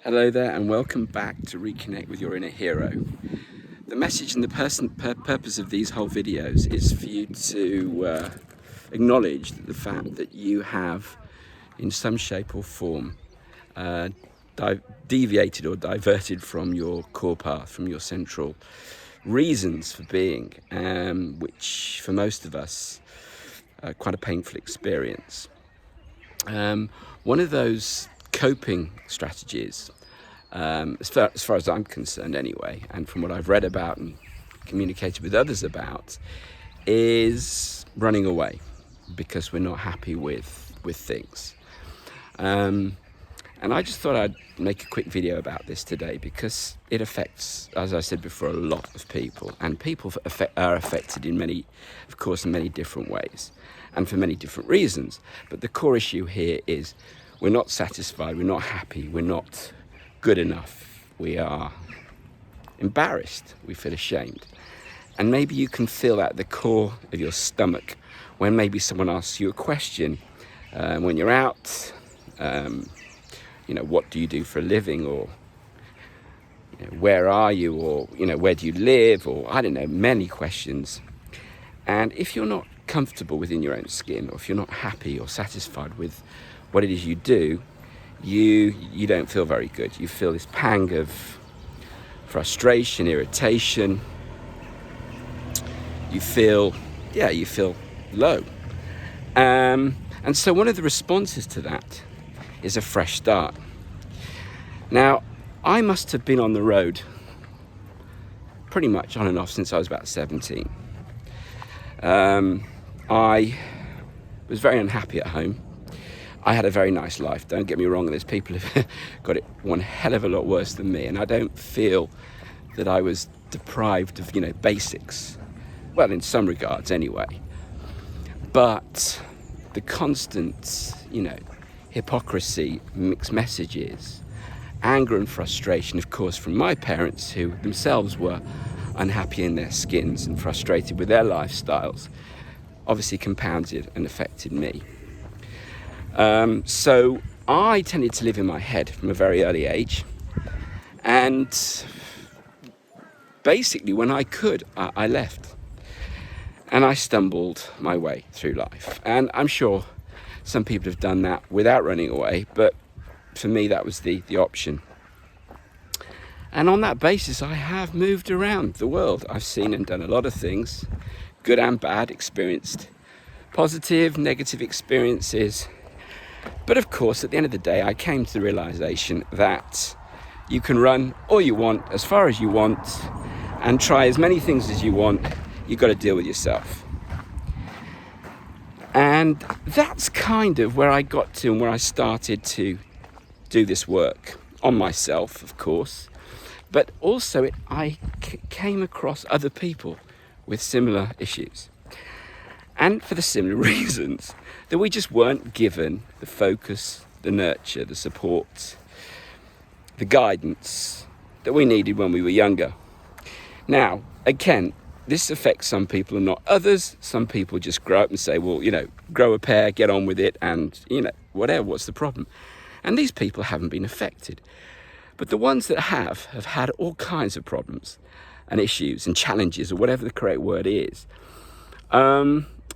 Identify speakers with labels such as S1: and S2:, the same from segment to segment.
S1: Hello there and welcome back to Reconnect with Your Inner Hero. The message and the purpose of these whole videos is for you to acknowledge the fact that you have, in some shape or form, deviated or diverted from your core path, from your central reasons for being, which for most of us are quite a painful experience. One of those coping strategies, as far as I'm concerned anyway, and from what I've read about and communicated with others about, is running away because we're not happy with things. And I just thought I'd make a quick video about this today because it affects, as I said before, a lot of people, and people are affected in many different ways and for many different reasons. But the core issue here is we're not satisfied, we're not happy, we're not good enough, we are embarrassed, we feel ashamed. And maybe you can feel that at the core of your stomach when maybe someone asks you a question when you're out, what do you do for a living, or where are you, or where do you live, or I don't know, many questions. And if you're not comfortable within your own skin, or if you're not happy or satisfied with what it is you do, you don't feel very good. You feel this pang of frustration, irritation. You feel low. And so one of the responses to that is a fresh start. Now, I must have been on the road pretty much on and off since I was about 17. I was very unhappy at home. I had a very nice life, don't get me wrong, and there's people who've got it one hell of a lot worse than me, and I don't feel that I was deprived of, basics. Well, in some regards anyway. But the constant, hypocrisy, mixed messages, anger and frustration, of course, from my parents, who themselves were unhappy in their skins and frustrated with their lifestyles, obviously compounded and affected me. So I tended to live in my head from a very early age, and basically when I could, I left, and I stumbled my way through life. And I'm sure some people have done that without running away, but for me that was the option. And on that basis, I have moved around the world. I've seen and done a lot of things, good and bad, experienced positive, negative experiences. But of course, at the end of the day, I came to the realization that you can run all you want, as far as you want, and try as many things as you want. You've got to deal with yourself. And that's kind of where I got to, and where I started to do this work on myself, of course. But also I came across other people with similar issues. And for the similar reasons, that we just weren't given the focus, the nurture, the support, the guidance that we needed when we were younger. Now, again, this affects some people and not others. Some people just grow up and say, well, grow a pair, get on with it, and, whatever, what's the problem? And these people haven't been affected. But the ones that have had all kinds of problems and issues and challenges, or whatever the correct word is,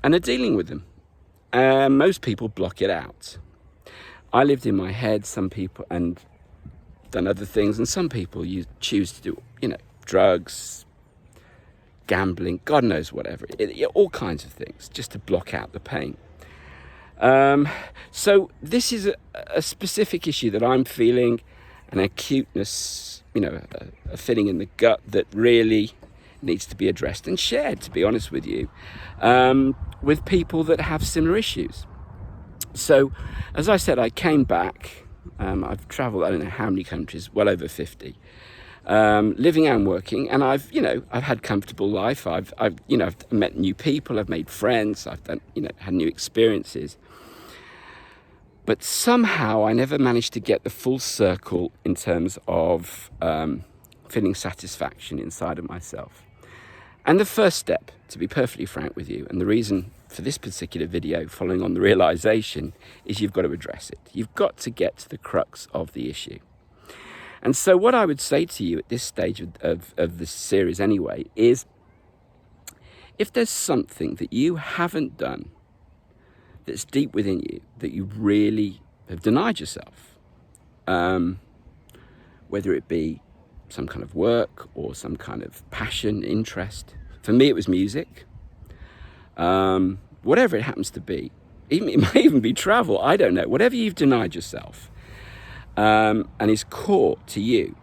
S1: and are dealing with them. Most people block it out. I lived in my head, some people, and done other things, and some people you choose to do, drugs, gambling, God knows whatever, all kinds of things, just to block out the pain. So this is a specific issue that I'm feeling, an acuteness, a feeling in the gut that really needs to be addressed and shared, to be honest with you, with people that have similar issues. So, as I said, I came back. I've travelled, I don't know how many countries, well over 50, living and working, and I've had comfortable life. I've met new people, I've made friends, I've done, had new experiences. But somehow I never managed to get the full circle in terms of feeling satisfaction inside of myself. And the first step, to be perfectly frank with you, and the reason for this particular video, following on the realization, is you've got to address it. You've got to get to the crux of the issue. And so what I would say to you at this stage of this series anyway is, if there's something that you haven't done that's deep within you, that you really have denied yourself, whether it be some kind of work or some kind of passion, interest. For me, it was music. Whatever it happens to be. It might even be travel, I don't know. Whatever you've denied yourself and is core to you,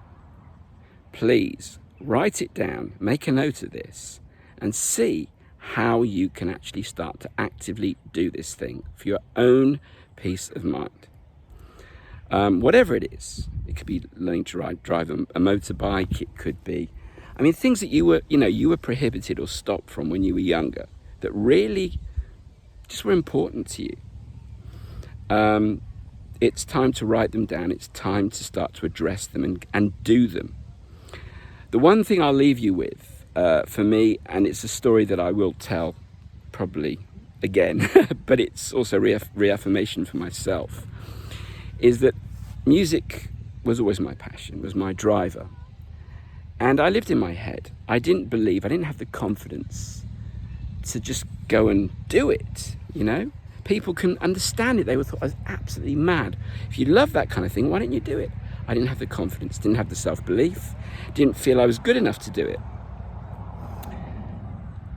S1: please write it down, make a note of this, and see how you can actually start to actively do this thing for your own peace of mind. Whatever it is, it could be learning to drive a motorbike. It could be, things that you were prohibited or stopped from when you were younger that really just were important to you. It's time to write them down. It's time to start to address them and do them. The one thing I'll leave you with, for me, and it's a story that I will tell probably again, but it's also reaffirmation for myself, is that music was always my passion, was my driver. And I lived in my head. I didn't have the confidence to just go and do it, People can understand it. They would thought I was absolutely mad. If you love that kind of thing, why didn't you do it? I didn't have the confidence, didn't have the self-belief, didn't feel I was good enough to do it.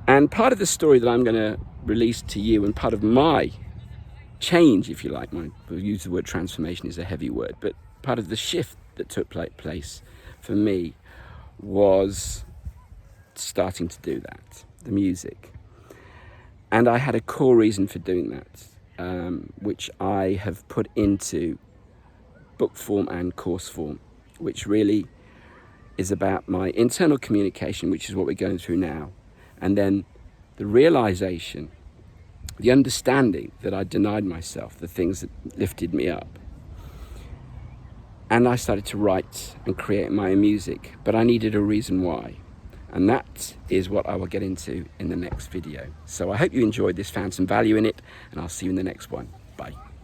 S1: And part of the story that I'm going to release to you, and part of my change, if you like, we'll use the word transformation is a heavy word, but part of the shift that took place for me was starting to do that, the music. And I had a core reason for doing that, which I have put into book form and course form, which really is about my internal communication, which is what we're going through now, and then the realization, the understanding that I denied myself, the things that lifted me up. And I started to write and create my own music, but I needed a reason why. And that is what I will get into in the next video. So I hope you enjoyed this, found some value in it, and I'll see you in the next one. Bye.